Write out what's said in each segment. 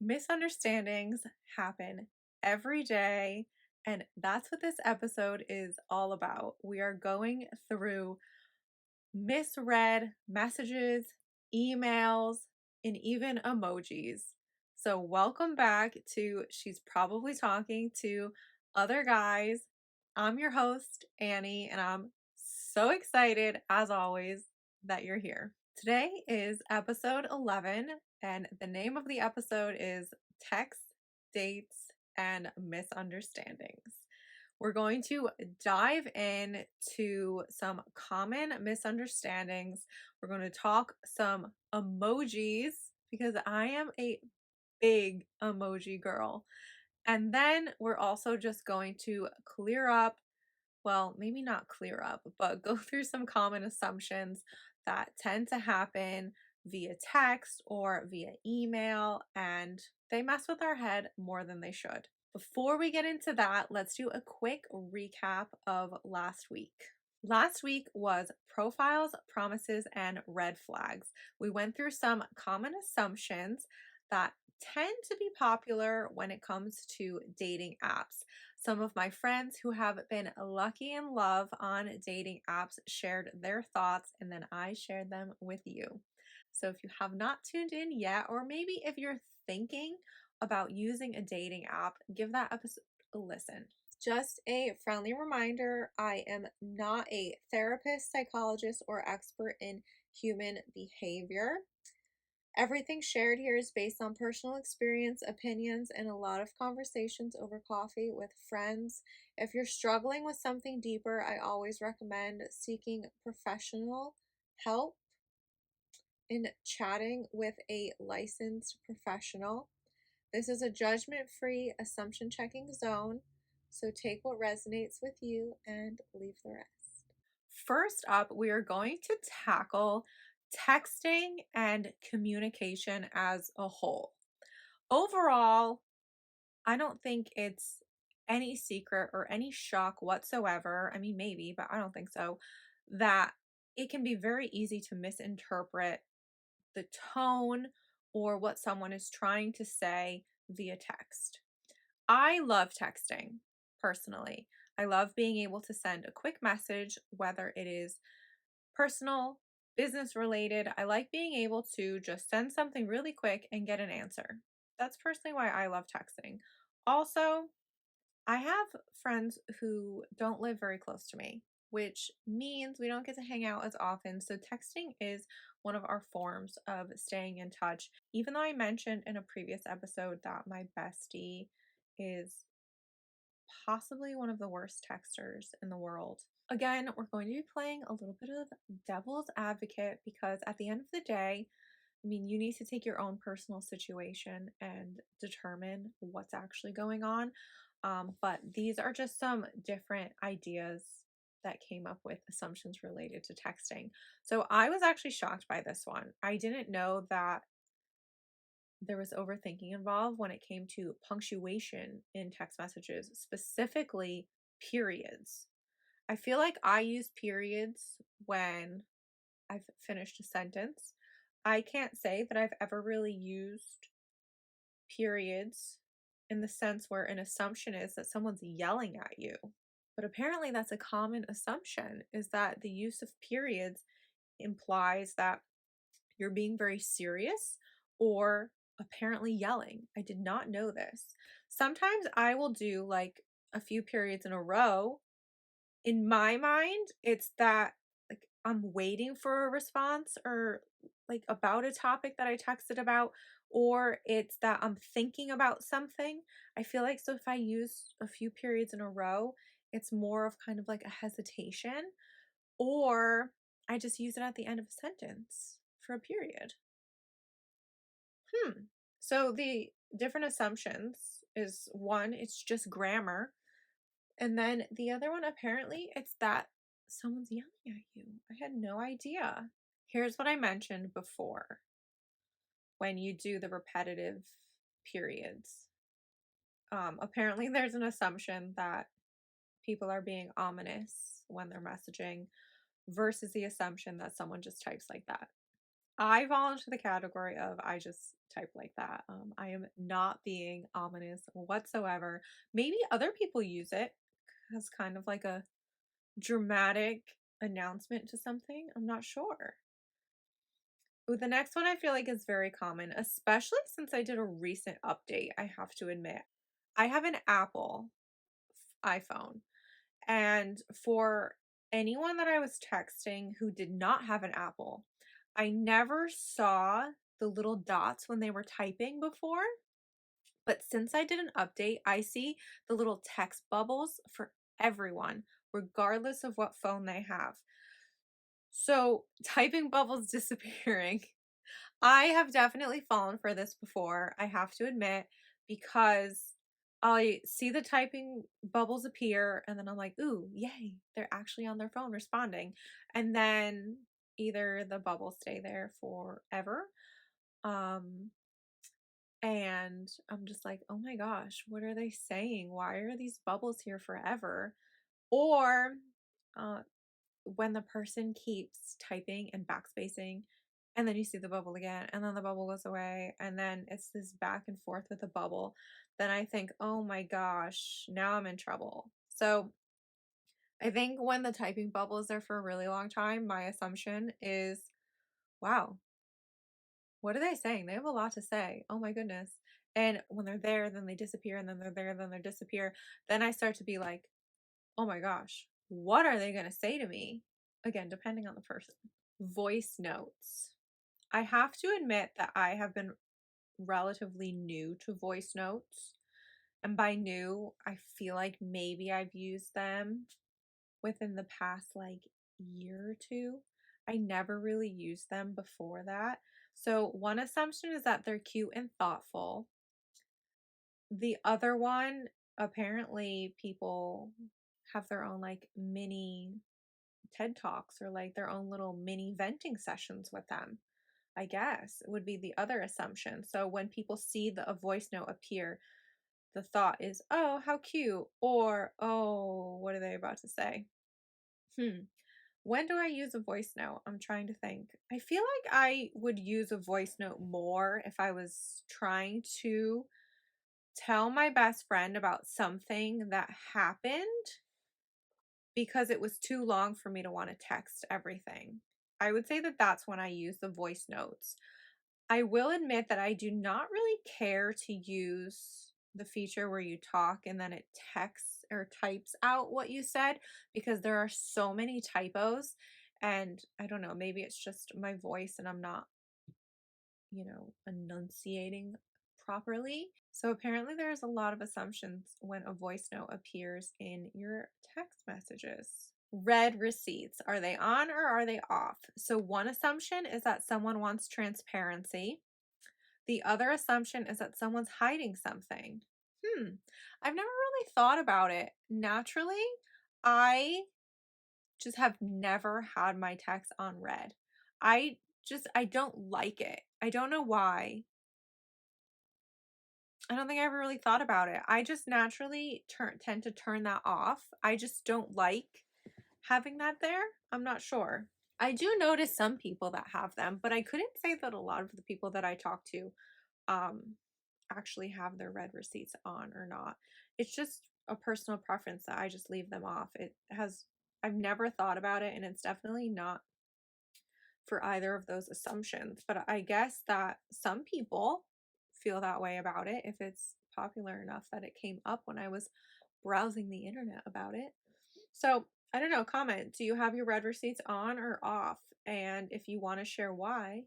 Misunderstandings happen every day, and that's what this episode is all about. We are going through misread messages, emails, and even emojis. So, welcome back to She's Probably Talking to Other Guys. I'm your host, Annie, and I'm so excited, as always, that you're here. Today is episode 11, and the name of the episode is Text, Dates, and Misunderstandings. We're going to dive into some common misunderstandings. We're going to talk some emojis because I am a big emoji girl. And then we're also just going to clear up, well, maybe not clear up, but go through some common assumptions that tend to happen via text or via email, and they mess with our head more than they should. Before we get into that, let's do a quick recap of last week. Last week was profiles, promises, and red flags. We went through some common assumptions that tend to be popular when it comes to dating apps. Some of my friends who have been lucky in love on dating apps shared their thoughts, and then I shared them with you. So if you have not tuned in yet, or maybe if you're thinking about using a dating app, give that episode a listen. Just a friendly reminder, I am not a therapist, psychologist, or expert in human behavior. Everything shared here is based on personal experience, opinions, and a lot of conversations over coffee with friends. If you're struggling with something deeper, I always recommend seeking professional help in chatting with a licensed professional. This is a judgment free, assumption checking zone, so take what resonates with you and leave the rest. First up, we are going to tackle texting and communication as a whole. Overall, I don't think it's any secret or any shock whatsoever. I mean, maybe, but I don't think so, that it can be very easy to misinterpret the tone or what someone is trying to say via text. I love texting personally. I love being able to send a quick message, whether it is personal, business related. I like being able to just send something really quick and get an answer. That's personally why I love texting. Also, I have friends who don't live very close to me, which means we don't get to hang out as often. So, texting is one of our forms of staying in touch. Even though I mentioned in a previous episode that my bestie is possibly one of the worst texters in the world. Again, we're going to be playing a little bit of devil's advocate because at the end of the day, I mean, you need to take your own personal situation and determine what's actually going on. But these are just some different ideas that came up with assumptions related to texting. So I was actually shocked by this one. I didn't know that there was overthinking involved when it came to punctuation in text messages, specifically periods. I feel like I use periods when I've finished a sentence. I can't say that I've ever really used periods in the sense where an assumption is that someone's yelling at you. But apparently that's a common assumption, is that the use of periods implies that you're being very serious or apparently yelling. I did not know this. Sometimes I will do like a few periods in a row. In my mind, it's that like I'm waiting for a response or like about a topic that I texted about, or it's that I'm thinking about something. I feel like so if I use a few periods in a row, it's more of kind of like a hesitation, or I just use it at the end of a sentence for a period. So the different assumptions is one, it's just grammar. And then the other one, apparently, it's that someone's yelling at you. I had no idea. Here's what I mentioned before when you do the repetitive periods. Apparently, there's an assumption that people are being ominous when they're messaging versus the assumption that someone just types like that. I fall into the category of I just type like that. I am not being ominous whatsoever. Maybe other people use it as kind of like a dramatic announcement to something. I'm not sure. Ooh, the next one I feel like is very common, especially since I did a recent update, I have to admit. I have an Apple iPhone, and for anyone that I was texting who did not have an Apple, I never saw the little dots when they were typing before. But since I did an update, I see the little text bubbles for everyone, regardless of what phone they have. So, typing bubbles disappearing. I have definitely fallen for this before, I have to admit, because I see the typing bubbles appear and then I'm like, ooh, yay, they're actually on their phone responding. And then either the bubbles stay there forever, um, and I'm just like, oh my gosh, what are they saying? Why are these bubbles here forever? Or uh, when the person keeps typing and backspacing, and then you see the bubble again, and then the bubble goes away, and then it's this back and forth with the bubble, then I think, oh my gosh, now I'm in trouble. So I think when the typing bubble is there for a really long time, my assumption is, wow, what are they saying? They have a lot to say. Oh my goodness. And when they're there, then they disappear, and then they're there, then they disappear. Then I start to be like, oh my gosh, what are they going to say to me? Again, depending on the person. Voice notes. I have to admit that I have been relatively new to voice notes. And by new, I feel like maybe I've used them within the past like year or two. I never really used them before that. So, one assumption is that they're cute and thoughtful. The other one, apparently, people have their own like mini TED Talks or like their own little mini venting sessions with them, I guess would be the other assumption. So when people see a voice note appear, the thought is, oh, how cute, or oh, what are they about to say? When do I use a voice note? I'm trying to think. I feel like I would use a voice note more if I was trying to tell my best friend about something that happened because it was too long for me to want to text everything. I would say that that's when I use the voice notes. I will admit that I do not really care to use the feature where you talk and then it texts or types out what you said because there are so many typos. And I don't know, maybe it's just my voice and I'm not, enunciating properly. So apparently there's a lot of assumptions when a voice note appears in your text messages. Read receipts. Are they on or are they off? So one assumption is that someone wants transparency. The other assumption is that someone's hiding something. I've never really thought about it. Naturally, I just have never had my text on read. I don't like it. I don't know why. I don't think I ever really thought about it. I just naturally tend to turn that off. I just don't like having that there. I'm not sure. I do notice some people that have them, but I couldn't say that a lot of the people that I talk to um actually have their read receipts on or not. It's just a personal preference that I just leave them off. I've never thought about it and it's definitely not for either of those assumptions. But I guess that some people feel that way about it if it's popular enough that it came up when I was browsing the internet about it. So I don't know, comment. Do you have your read receipts on or off? And if you want to share why,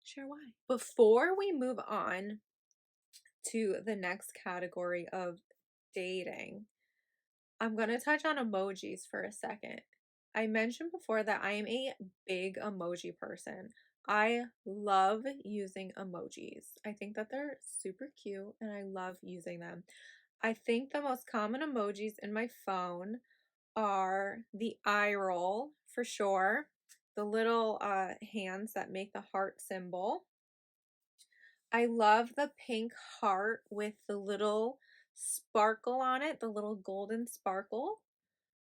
share why. Before we move on to the next category of dating, I'm going to touch on emojis for a second. I mentioned before that I am a big emoji person. I love using emojis. I think that they're super cute and I love using them. I think the most common emojis in my phone are the eye roll for sure, the little hands that make the heart symbol. I love the pink heart with the little sparkle on it, the little golden sparkle.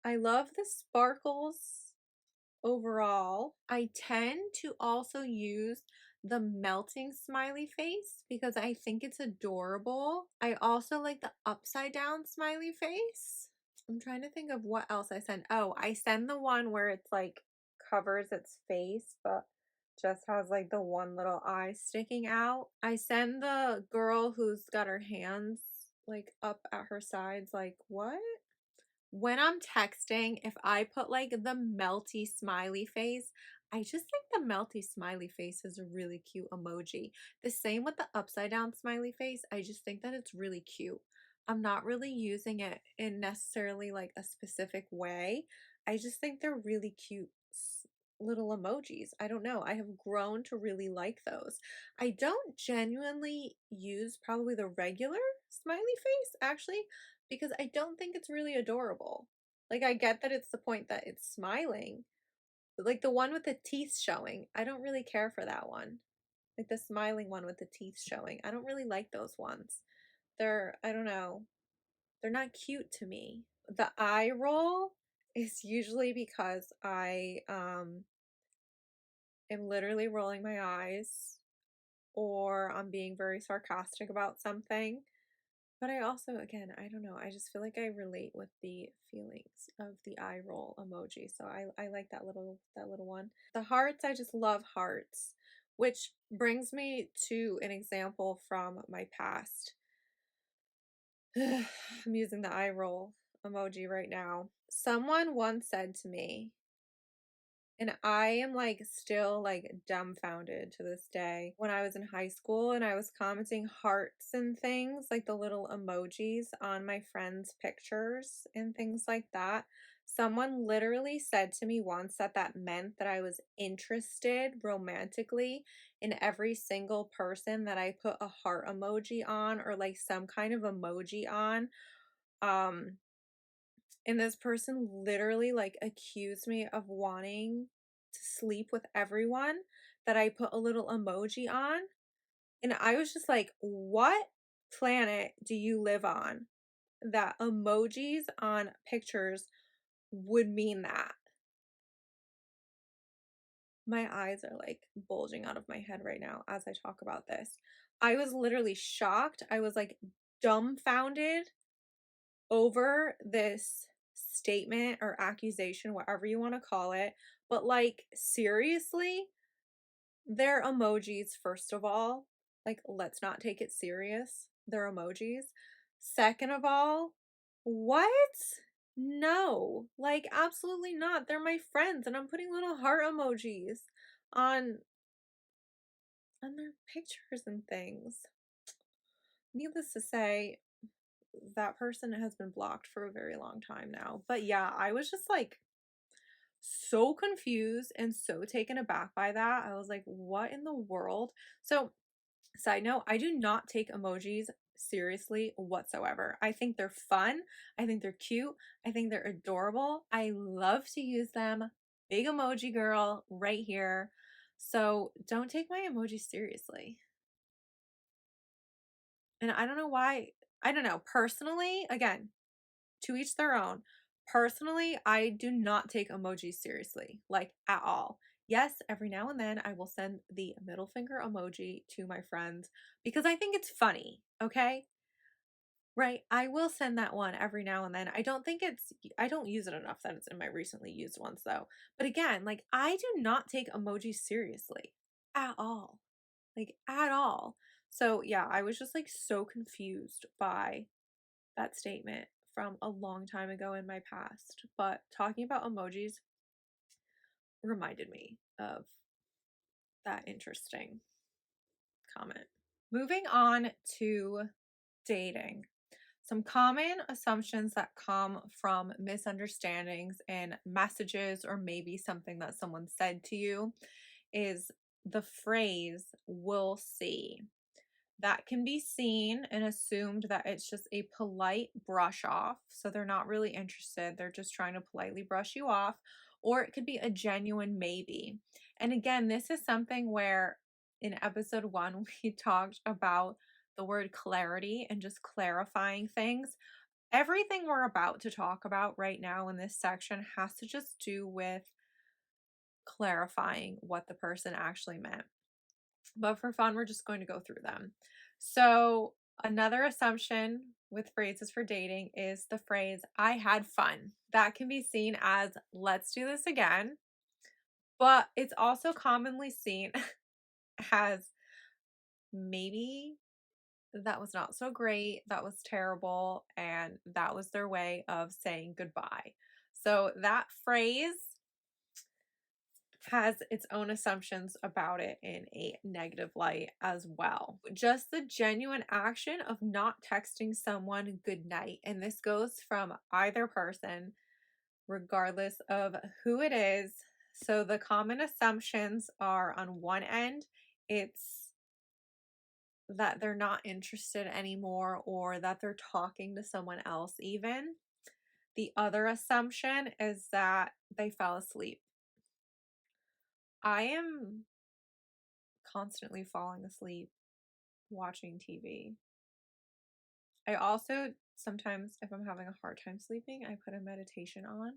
I love the sparkles overall, I tend to also use the melting smiley face because I think it's adorable. I also like the upside down smiley face. I'm trying to think of what else I send. Oh, I send the one where it's like covers its face, but just has like the one little eye sticking out. I send the girl who's got her hands like up at her sides, like, what? When I'm texting, if I put like the melty smiley face, I just think the melty smiley face is a really cute emoji. The same with the upside down smiley face. I just think that it's really cute. I'm not really using it in necessarily like a specific way. I just think they're really cute little emojis. I don't know. I have grown to really like those. I don't genuinely use probably the regular smiley face actually because I don't think it's really adorable. Like, I get that it's the point that it's smiling, but like the one with the teeth showing, I don't really care for that one. Like the smiling one with the teeth showing. I don't really like those ones. I don't know, they're not cute to me. The eye roll is usually because I am literally rolling my eyes or I'm being very sarcastic about something. But I also, again, I don't know. I just feel like I relate with the feelings of the eye roll emoji. So I like that little one. The hearts, I just love hearts, which brings me to an example from my past. I'm using the eye roll emoji right now. Someone once said to me, and I am like still like dumbfounded to this day. When I was in high school and I was commenting hearts and things, like the little emojis on my friends' pictures and things like that, someone literally said to me once that that meant that I was interested romantically in every single person that I put a heart emoji on or like some kind of emoji on. Um, and this person literally like accused me of wanting to sleep with everyone that I put a little emoji on. And I was just like, what planet do you live on that emojis on pictures would mean that? My eyes are like bulging out of my head right now as I talk about this. I was literally shocked. I was like dumbfounded over this statement or accusation, whatever you want to call it. But like, seriously, they're emojis, first of all. Like, let's not take it serious. They're emojis. Second of all, what? No, like, absolutely not. They're my friends, and I'm putting little heart emojis on their pictures and things. Needless to say, that person has been blocked for a very long time now. But yeah, I was just like so confused and so taken aback by that. I was like, what in the world? So, side note, I do not take emojis seriously whatsoever. I think they're fun. I think they're cute. I think they're adorable. I love to use them. Big emoji girl right here. So, don't take my emojis seriously. And I don't know why. I don't know. Personally, again, to each their own. Personally, I do not take emojis seriously, like at all. Yes, every now and then I will send the middle finger emoji to my friends because I think it's funny, okay? Right? I will send that one every now and then. I don't use it enough that it's in my recently used ones though. But again, like I do not take emojis seriously at all. Like at all. So yeah, I was just like so confused by that statement from a long time ago in my past. But talking about emojis reminded me of that interesting comment. Moving on to dating. Some common assumptions that come from misunderstandings in messages or maybe something that someone said to you is the phrase, "we'll see." That can be seen and assumed that it's just a polite brush off. So they're not really interested. They're just trying to politely brush you off. Or it could be a genuine maybe. And again, this is something where in episode 1, we talked about the word clarity and just clarifying things. Everything we're about to talk about right now in this section has to just do with clarifying what the person actually meant. But for fun, we're just going to go through them. So, another assumption with phrases for dating is the phrase, I had fun. That can be seen as, let's do this again. But it's also commonly seen as, maybe that was not so great, that was terrible, and that was their way of saying goodbye. So, that phrase has its own assumptions about it in a negative light as well. Just the genuine action of not texting someone good night. And this goes from either person, regardless of who it is. So the common assumptions are, on one end, it's that they're not interested anymore or that they're talking to someone else, even. The other assumption is that they fell asleep. I am constantly falling asleep watching TV. I also sometimes, if I'm having a hard time sleeping, I put a meditation on.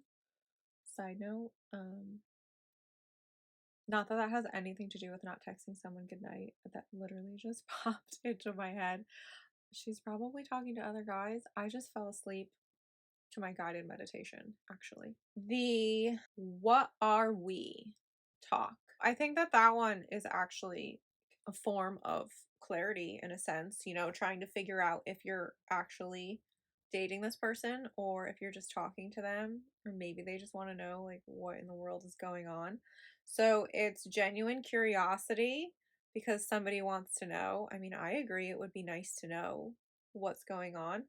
Side note, not that that has anything to do with not texting someone goodnight, but that literally just popped into my head. She's probably talking to other guys. I just fell asleep to my guided meditation, actually. The what are we talk. I think that that one is actually a form of clarity in a sense, trying to figure out if you're actually dating this person or if you're just talking to them, or maybe they just want to know like what in the world is going on. So it's genuine curiosity because somebody wants to know. I mean, I agree, it would be nice to know what's going on.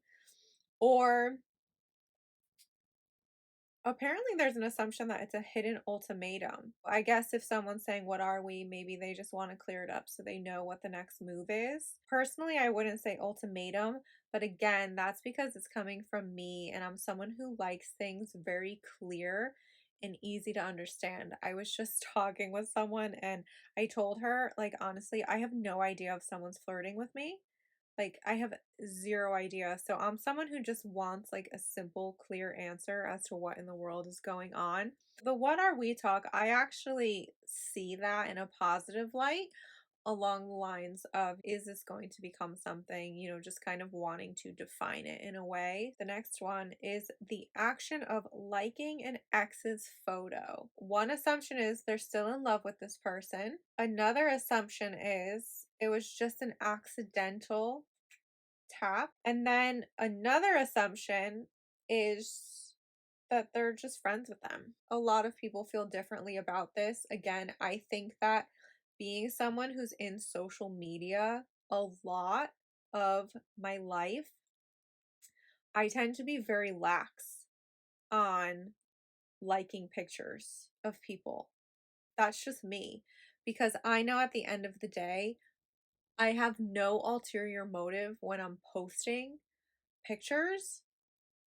Or apparently, there's an assumption that it's a hidden ultimatum. I guess if someone's saying, what are we? Maybe they just want to clear it up so they know what the next move is. Personally, I wouldn't say ultimatum, but again, that's because it's coming from me and I'm someone who likes things very clear and easy to understand. I was just talking with someone and I told her, like, honestly, I have no idea if someone's flirting with me. Like, I have zero idea. So I'm someone who just wants like a simple, clear answer as to what in the world is going on. The what are we talk, I actually see that in a positive light along the lines of, is this going to become something, just kind of wanting to define it in a way. The next one is the action of liking an ex's photo. One assumption is they're still in love with this person. Another assumption is it was just an accidental tap. And then another assumption is that they're just friends with them. A lot of people feel differently about this. Again, I think that being someone who's in social media a lot of my life, I tend to be very lax on liking pictures of people. That's just me. Because I know at the end of the day, I have no ulterior motive when I'm posting pictures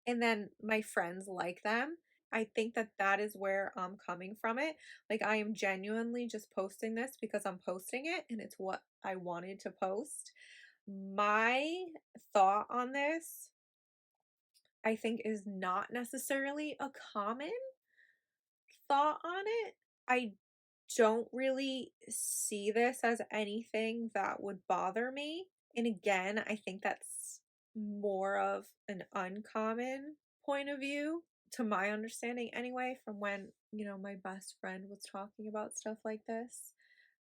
and then my friends like them. I think that that is where I'm coming from it. Like, I am genuinely just posting this because I'm posting it and it's what I wanted to post. My thought on this, I think, is not necessarily a common thought on it. I don't really see this as anything that would bother me. And again, I think that's more of an uncommon point of view, to my understanding anyway, from when, my best friend was talking about stuff like this.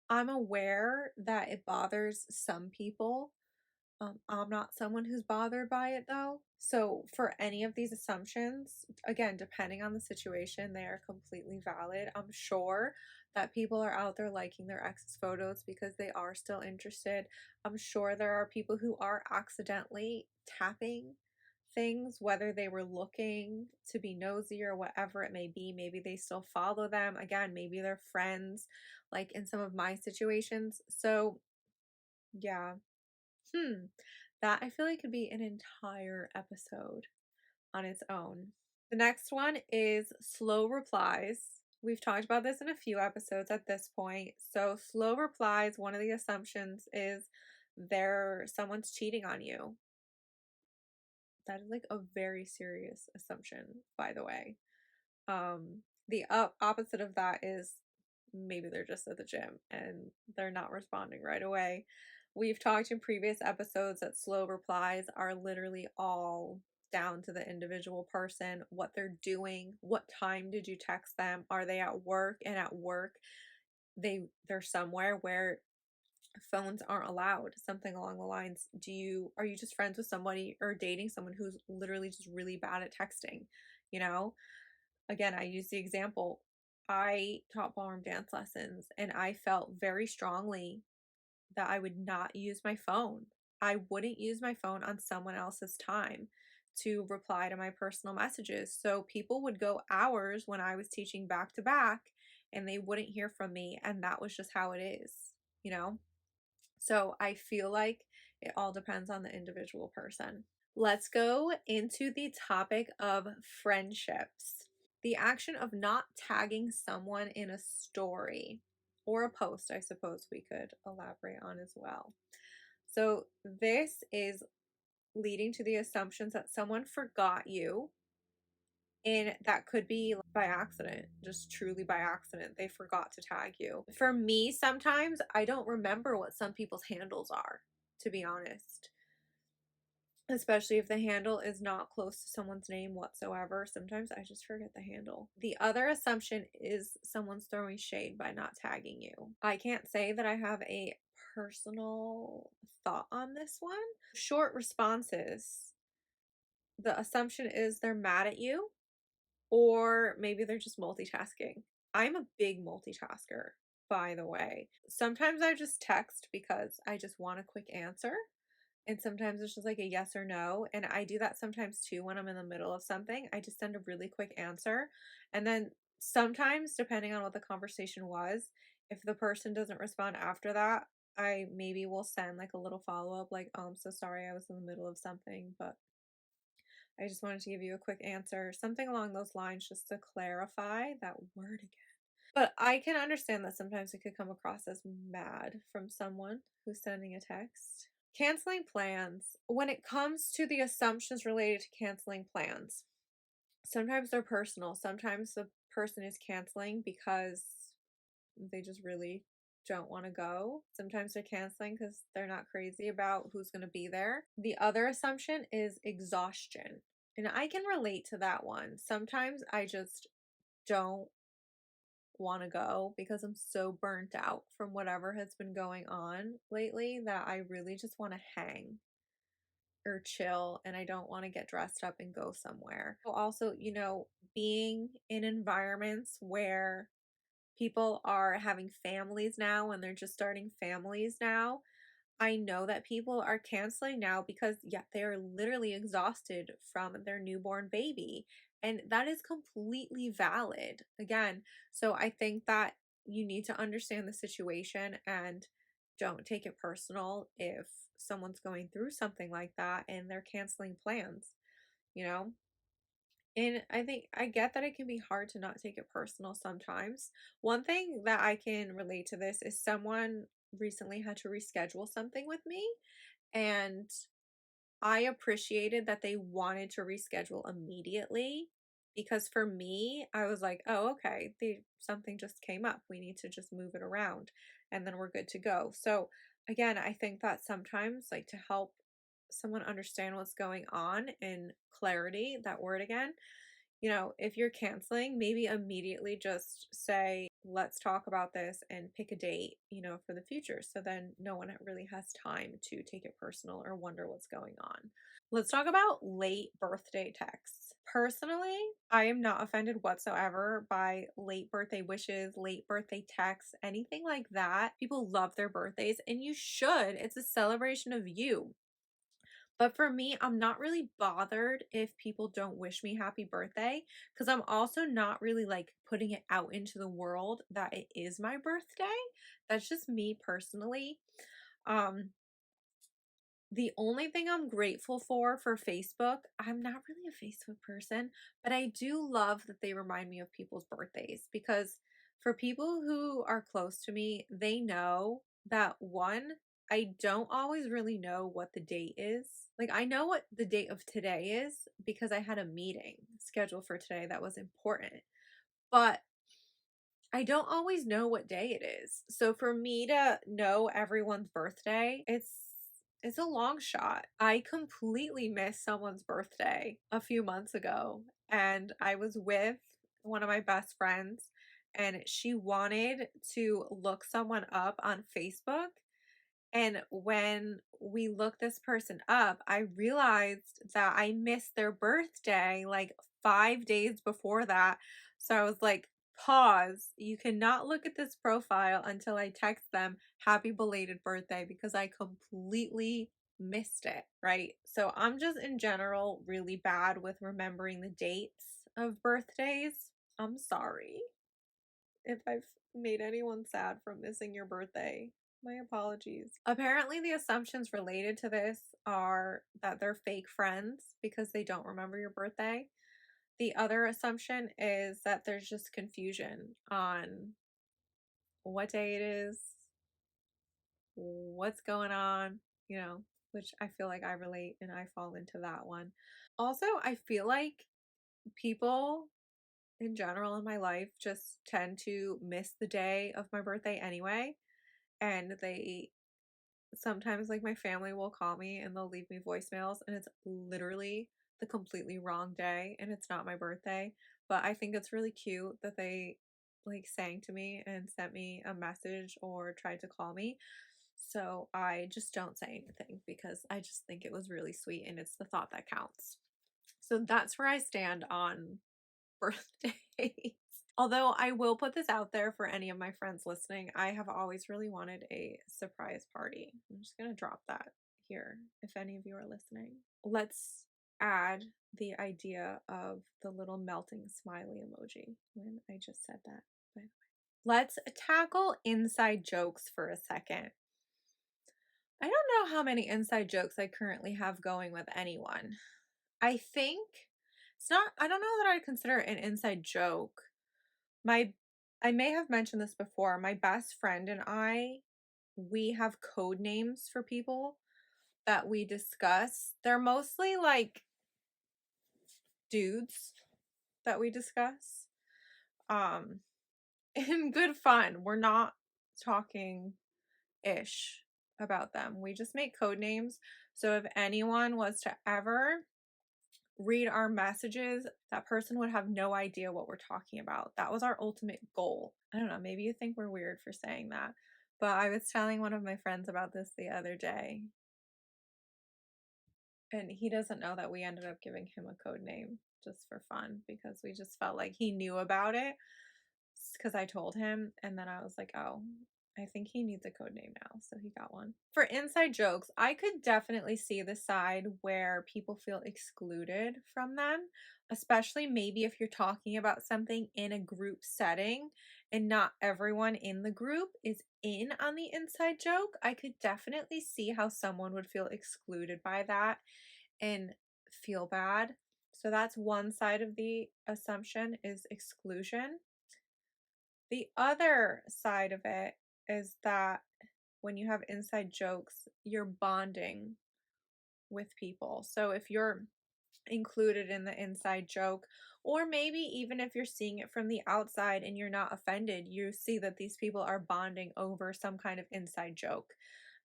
I'm aware that it bothers some people. I'm not someone who's bothered by it though. So for any of these assumptions, again, depending on the situation, they are completely valid. I'm sure that people are out there liking their ex's photos because they are still interested. I'm sure there are people who are accidentally tapping things, whether they were looking to be nosy or whatever it may be. Maybe they still follow them. Again, maybe they're friends, like in some of my situations. So yeah. That I feel like could be an entire episode on its own. The next one is slow replies. We've talked about this in a few episodes at this point. So, slow replies, one of the assumptions is someone's cheating on you. That is like a very serious assumption, by the way. The opposite of that is maybe they're just at the gym and they're not responding right away. We've talked in previous episodes that slow replies are literally all down to the individual person, what they're doing, what time did you text them, are they at work, and at work they're somewhere where phones aren't allowed, something along the lines, are you just friends with somebody or dating someone who's literally just really bad at texting, you know? Again, I use the example, I taught ballroom dance lessons and I felt very strongly that I would not use my phone. I wouldn't use my phone on someone else's time to reply to my personal messages. So people would go hours when I was teaching back to back and they wouldn't hear from me. And that was just how it is, you know? So I feel like it all depends on the individual person. Let's go into the topic of friendships. The action of not tagging someone in a story or a post, I suppose we could elaborate on as well. So, this is leading to the assumptions that someone forgot you, and that could be by accident, just truly by accident. They forgot to tag you. For me, sometimes I don't remember what some people's handles are, to be honest. Especially if the handle is not close to someone's name whatsoever. Sometimes I just forget the handle. The other assumption is someone's throwing shade by not tagging you. I can't say that I have a personal thought on this one. Short responses. The assumption is they're mad at you, or maybe they're just multitasking. I'm a big multitasker, by the way. Sometimes I just text because I just want a quick answer. And sometimes it's just like a yes or no. And I do that sometimes too when I'm in the middle of something. I just send a really quick answer. And then sometimes, depending on what the conversation was, if the person doesn't respond after that, I maybe will send like a little follow up, like, oh, I'm so sorry, I was in the middle of something, but I just wanted to give you a quick answer. Something along those lines, just to clarify that word again. But I can understand that sometimes it could come across as mad from someone who's sending a text. Canceling plans. When it comes to the assumptions related to canceling plans, sometimes they're personal. Sometimes the person is canceling because they just really don't want to go. Sometimes they're canceling because they're not crazy about who's going to be there. The other assumption is exhaustion. And I can relate to that one. Sometimes I just don't want to go because I'm so burnt out from whatever has been going on lately that I really just want to hang or chill and I don't want to get dressed up and go somewhere. Also, being in environments where people are having families now and they're just starting families now, I know that people are canceling now because, yeah, they are literally exhausted from their newborn baby. And that is completely valid. Again, so I think that you need to understand the situation and don't take it personal if someone's going through something like that and they're canceling plans, you know? And I think I get that it can be hard to not take it personal sometimes. One thing that I can relate to this is someone recently had to reschedule something with me, and I appreciated that they wanted to reschedule immediately because for me, I was like, "Oh, okay, something just came up. We need to just move it around and then we're good to go." So, again, I think that sometimes like to help someone understand what's going on and clarity, that word again, if you're canceling, maybe immediately just say, let's talk about this and pick a date, for the future. So then no one really has time to take it personal or wonder what's going on. Let's talk about late birthday texts. Personally, I am not offended whatsoever by late birthday wishes, late birthday texts, anything like that. People love their birthdays, and you should. It's a celebration of you. But for me, I'm not really bothered if people don't wish me happy birthday because I'm also not really like putting it out into the world that it is my birthday. That's just me personally. Um, the only thing I'm grateful for Facebook, I'm not really a Facebook person, but I do love that they remind me of people's birthdays because for people who are close to me, they know that one, I don't always really know what the date is. Like, I know what the date of today is because I had a meeting scheduled for today that was important. But I don't always know what day it is. So for me to know everyone's birthday, it's a long shot. I completely missed someone's birthday a few months ago, and I was with one of my best friends, and she wanted to look someone up on Facebook. And when we looked this person up, I realized that I missed their birthday like 5 days before that. So I was like, pause. You cannot look at this profile until I text them happy belated birthday because I completely missed it, right? So I'm just in general really bad with remembering the dates of birthdays. I'm sorry if I've made anyone sad from missing your birthday. My apologies. Apparently, the assumptions related to this are that they're fake friends because they don't remember your birthday. The other assumption is that there's just confusion on what day it is, what's going on, which I feel like I relate and I fall into that one. Also, I feel like people in general in my life just tend to miss the day of my birthday anyway. And they sometimes, like, my family will call me and they'll leave me voicemails, and it's literally the completely wrong day and it's not my birthday. But I think it's really cute that they like sang to me and sent me a message or tried to call me. So I just don't say anything because I just think it was really sweet and it's the thought that counts. So that's where I stand on birthdays. Although I will put this out there for any of my friends listening, I have always really wanted a surprise party. I'm just going to drop that here if any of you are listening. Let's add the idea of the little melting smiley emoji when I just said that, by the way. Let's tackle inside jokes for a second. I don't know how many inside jokes I currently have going with anyone. I think I don't know that I'd consider it an inside joke. I may have mentioned this before. My best friend and we have code names for people that we discuss. They're mostly like dudes that we discuss. Um, in good fun. We're not talking ish about them. We just make code names. So if anyone was to ever read our messages, that person would have no idea what we're talking about. That was our ultimate goal. I don't know, maybe you think we're weird for saying that, but I was telling one of my friends about this the other day, and he doesn't know that we ended up giving him a code name just for fun because we just felt like he knew about it because I told him, and then I was like, oh, I think he needs a code name now, so he got one. For inside jokes, I could definitely see the side where people feel excluded from them, especially maybe if you're talking about something in a group setting and not everyone in the group is in on the inside joke. I could definitely see how someone would feel excluded by that and feel bad. So that's one side of the assumption is exclusion. The other side of it is that when you have inside jokes, you're bonding with people. So if you're included in the inside joke, or maybe even if you're seeing it from the outside and you're not offended, you see that these people are bonding over some kind of inside joke.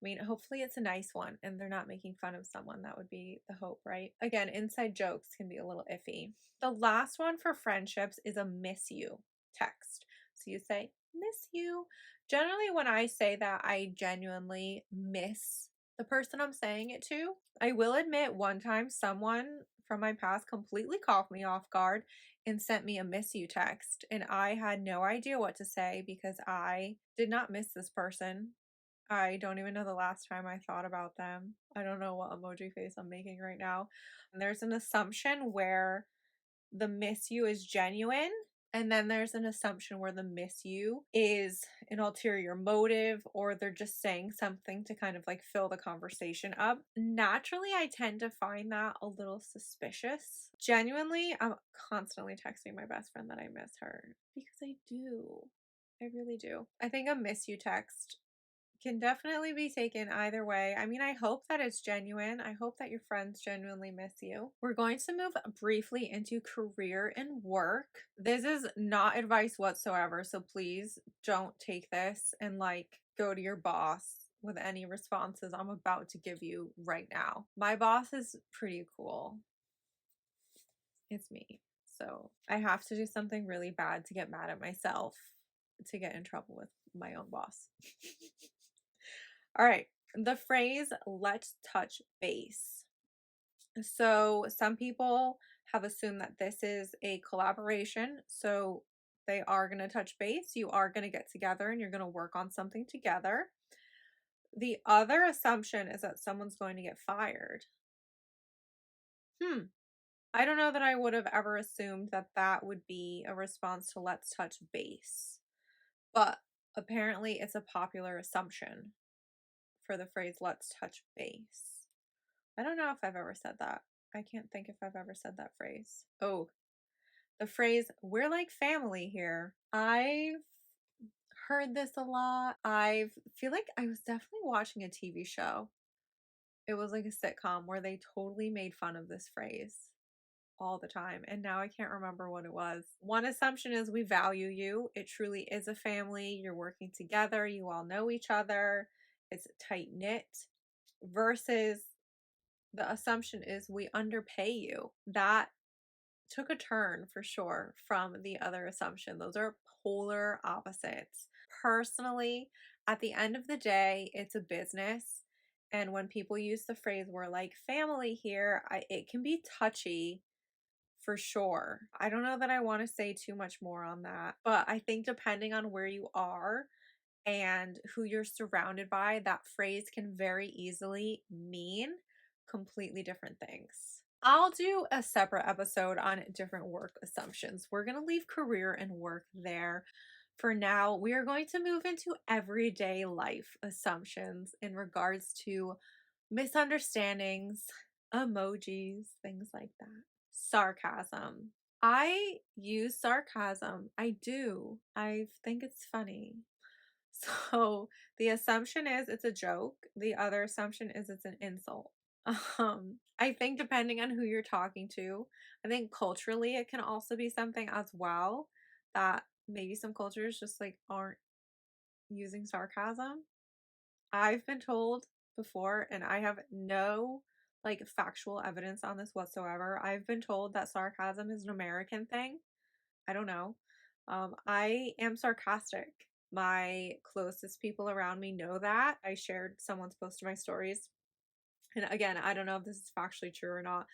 I mean, hopefully it's a nice one and they're not making fun of someone. That would be the hope, right? Again, inside jokes can be a little iffy. The last one for friendships is a miss you text. So you say, miss you. Generally, when I say that, I genuinely miss the person I'm saying it to. I will admit, one time someone from my past completely caught me off guard and sent me a miss you text, and I had no idea what to say because I did not miss this person. I don't even know the last time I thought about them. I don't know what emoji face I'm making right now. And there's an assumption where the miss you is genuine, and then there's an assumption where the miss you is an ulterior motive or they're just saying something to kind of like fill the conversation up. Naturally, I tend to find that a little suspicious. Genuinely, I'm constantly texting my best friend that I miss her because I do. I really do. I think a miss you text can definitely be taken either way. I mean, I hope that it's genuine. I hope that your friends genuinely miss you. We're going to move briefly into career and work. This is not advice whatsoever, so please don't take this and like go to your boss with any responses I'm about to give you right now. My boss is pretty cool. It's me. So I have to do something really bad to get mad at myself to get in trouble with my own boss. All right. The phrase let's touch base. So some people have assumed that this is a collaboration. So they are going to touch base. You are going to get together and you're going to work on something together. The other assumption is that someone's going to get fired. I don't know that I would have ever assumed that that would be a response to let's touch base. But apparently it's a popular assumption for the phrase let's touch base. I don't know if I've ever said that. I can't think if I've ever said that phrase. Oh, the phrase we're like family here. I've heard this a lot. I feel like I was definitely watching a TV show. It was like a sitcom where they totally made fun of this phrase all the time, and now I can't remember what it was. One assumption is we value you. It truly is a family. You're working together. You all know each other. It's tight knit. Versus the assumption is we underpay you. That took a turn for sure from the other assumption. Those are polar opposites. Personally, at the end of the day, it's a business. And when people use the phrase, we're like family here, it can be touchy for sure. I don't know that I want to say too much more on that, but I think depending on where you are and who you're surrounded by, that phrase can very easily mean completely different things. I'll do a separate episode on different work assumptions. We're going to leave career and work there. For now, we are going to move into everyday life assumptions in regards to misunderstandings, emojis, things like that. Sarcasm. I use sarcasm. I do. I think it's funny. So the assumption is it's a joke. The other assumption is it's an insult. I think depending on who you're talking to, I think culturally it can also be something as well that maybe some cultures just like aren't using sarcasm. I've been told before, and I have no like factual evidence on this whatsoever. I've been told that sarcasm is an American thing. I don't know. I am sarcastic. My closest people around me know that. I shared someone's post in my stories. And again, I don't know if this is factually true or not,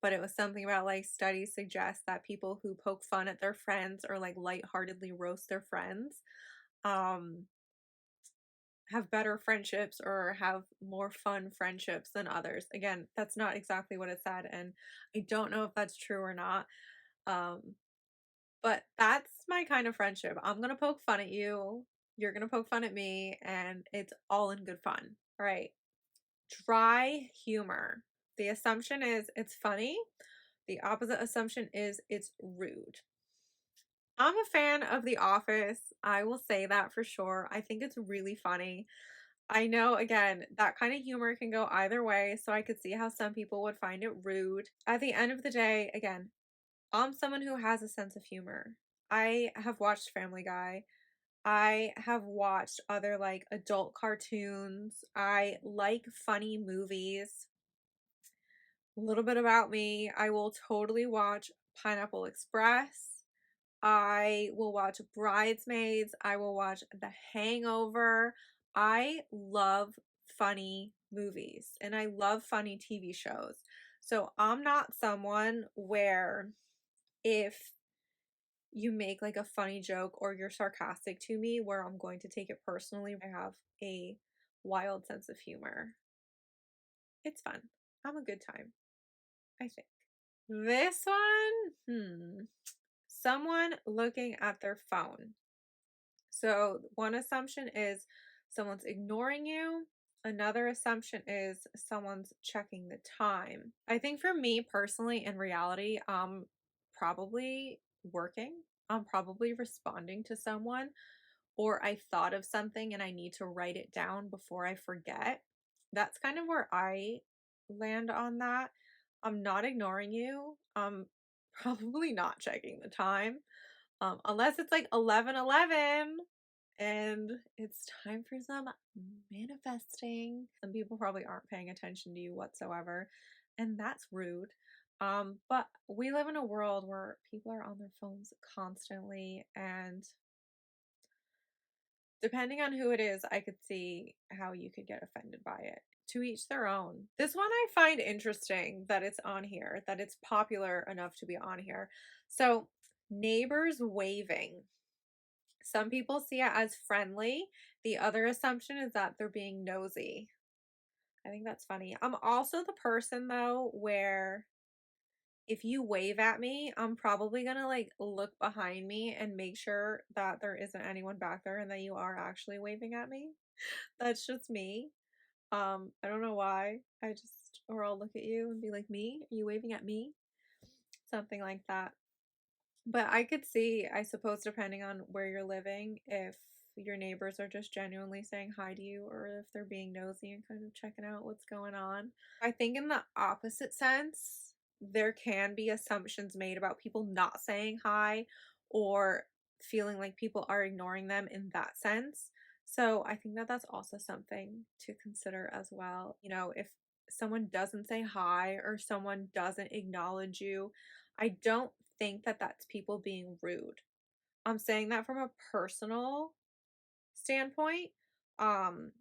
but it was something about like studies suggest that people who poke fun at their friends or like lightheartedly roast their friends, um, have better friendships or have more fun friendships than others. Again, that's not exactly what it said, and I don't know if that's true or not. Um, but that's my kind of friendship. I'm gonna poke fun at you, you're gonna poke fun at me, and it's all in good fun. All right. Dry humor. The assumption is it's funny. The opposite assumption is it's rude. I'm a fan of The Office. I will say that for sure. I think it's really funny. I know, again, that kind of humor can go either way, so I could see how some people would find it rude. At the end of the day, again, I'm someone who has a sense of humor. I have watched Family Guy. I have watched other like adult cartoons. I like funny movies. A little bit about me, I will totally watch Pineapple Express. I will watch Bridesmaids. I will watch The Hangover. I love funny movies and I love funny TV shows. So I'm not someone where if you make like a funny joke or you're sarcastic to me, where I'm going to take it personally. I have a wild sense of humor. It's fun. I'm a good time, I think. This one, someone looking at their phone. So one assumption is someone's ignoring you. Another assumption is someone's checking the time. I think for me personally, in reality, I'm probably working. I'm probably responding to someone. or I thought of something and I need to write it down before I forget. That's kind of where I land on that. I'm not ignoring you. I'm probably not checking the time. Unless it's like 11:11 and it's time for some manifesting. Some people probably aren't paying attention to you whatsoever, and that's rude. But we live in a world where people are on their phones constantly, and depending on who it is, I could see how you could get offended by it. To each their own. This one I find interesting that it's on here, that it's popular enough to be on here. So, neighbors waving. Some people see it as friendly. The other assumption is that they're being nosy. I think that's funny. I'm also the person though where if you wave at me, I'm probably gonna like look behind me and make sure that there isn't anyone back there and that you are actually waving at me. That's just me. I don't know why. I just or I'll look at you and be like, "Me? Are you waving at me?" Something like that. But I could see, I suppose, depending on where you're living, if your neighbors are just genuinely saying hi to you or if they're being nosy and kind of checking out what's going on. I think in the opposite sense, there can be assumptions made about people not saying hi or feeling like people are ignoring them in that sense. So I think that that's also something to consider as well. You know, if someone doesn't say hi or someone doesn't acknowledge you, I don't think that that's people being rude. I'm saying that from a personal standpoint. Um,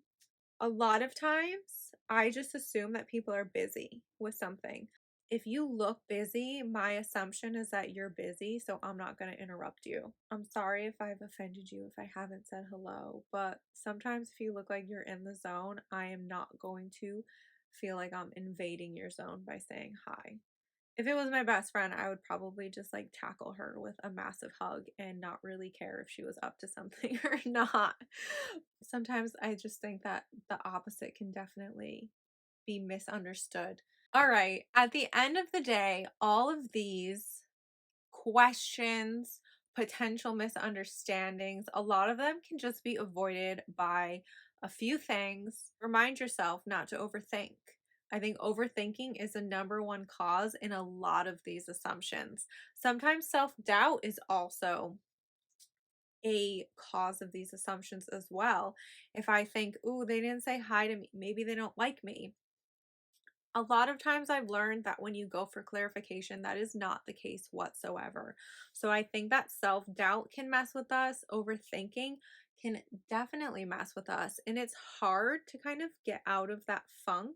a lot of times I just assume that people are busy with something. If you look busy, my assumption is that you're busy, so I'm not going to interrupt you. I'm sorry if I've offended you, if I haven't said hello, but sometimes if you look like you're in the zone, I am not going to feel like I'm invading your zone by saying hi. If it was my best friend, I would probably just like tackle her with a massive hug and not really care if she was up to something or not. Sometimes I just think that the opposite can definitely be misunderstood. All right, at the end of the day, all of these questions, potential misunderstandings, a lot of them can just be avoided by a few things. Remind yourself not to overthink. I think overthinking is the number one cause in a lot of these assumptions. Sometimes self doubt is also a cause of these assumptions as well. If I think, ooh, they didn't say hi to me, maybe they don't like me. A lot of times I've learned that when you go for clarification, that is not the case whatsoever. So I think that self doubt can mess with us, overthinking can definitely mess with us. And it's hard to kind of get out of that funk.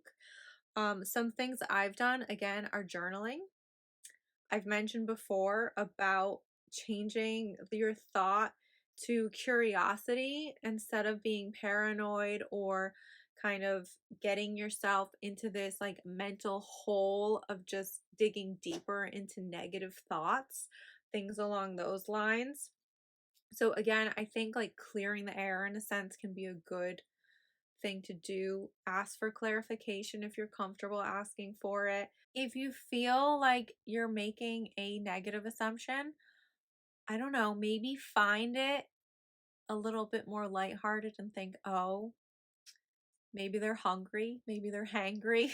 Some things I've done, again, are journaling. I've mentioned before about changing your thought to curiosity instead of being paranoid or kind of getting yourself into this like mental hole of just digging deeper into negative thoughts, things along those lines. So, again, I think like clearing the air in a sense can be a good thing to do. Ask for clarification if you're comfortable asking for it. If you feel like you're making a negative assumption, I don't know, maybe find it a little bit more lighthearted and think, oh, maybe they're hungry, maybe they're hangry,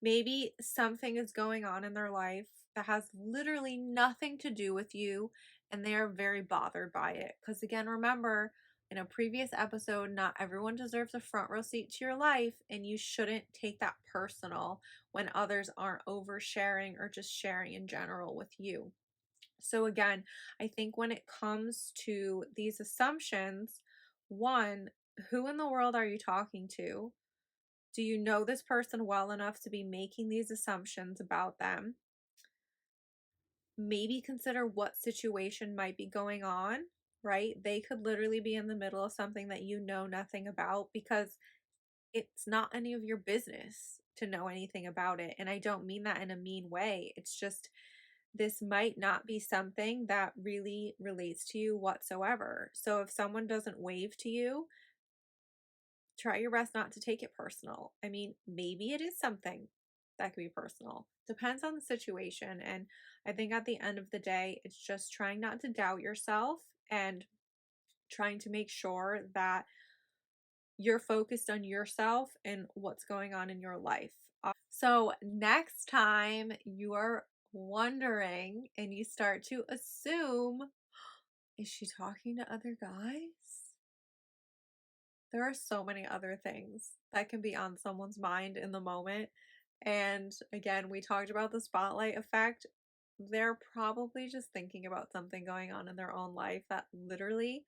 maybe something is going on in their life that has literally nothing to do with you and they are very bothered by it. Because again, remember, in a previous episode, not everyone deserves a front row seat to your life, and you shouldn't take that personal when others aren't oversharing or just sharing in general with you. So, again, I think when it comes to these assumptions, one, who in the world are you talking to? Do you know this person well enough to be making these assumptions about them? Maybe consider what situation might be going on, right? They could literally be in the middle of something that you know nothing about because it's not any of your business to know anything about it. And I don't mean that in a mean way. It's just this might not be something that really relates to you whatsoever. So if someone doesn't wave to you, try your best not to take it personal. I mean, maybe it is something that could be personal. Depends on the situation. And I think at the end of the day, it's just trying not to doubt yourself and trying to make sure that you're focused on yourself and what's going on in your life. So, next time you are wondering and you start to assume, is she talking to other guys? There are so many other things that can be on someone's mind in the moment. And again, we talked about the spotlight effect. They're probably just thinking about something going on in their own life that literally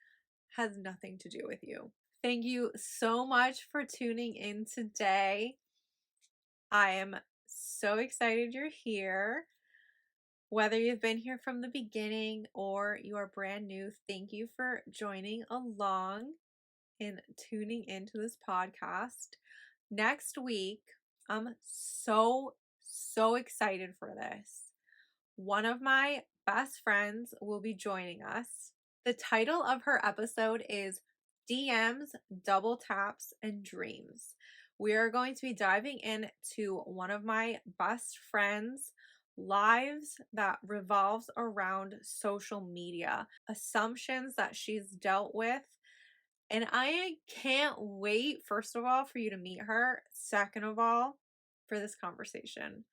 has nothing to do with you. Thank you so much for tuning in today. I am so excited you're here. Whether you've been here from the beginning or you are brand new, thank you for joining along and tuning into this podcast. Next week, I'm so excited for this. One of my best friends will be joining us. The title of her episode is DMs, Double Taps, and Dreams. We are going to be diving into one of my best friends' lives that revolves around social media, assumptions that she's dealt with. And I can't wait, first of all, for you to meet her. Second of all, for this conversation.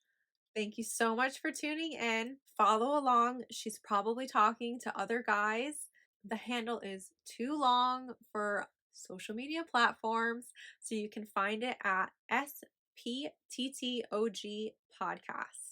Thank you so much for tuning in. Follow along. She's probably talking to other guys. The handle is too long for social media platforms, so you can find it at spttog podcast.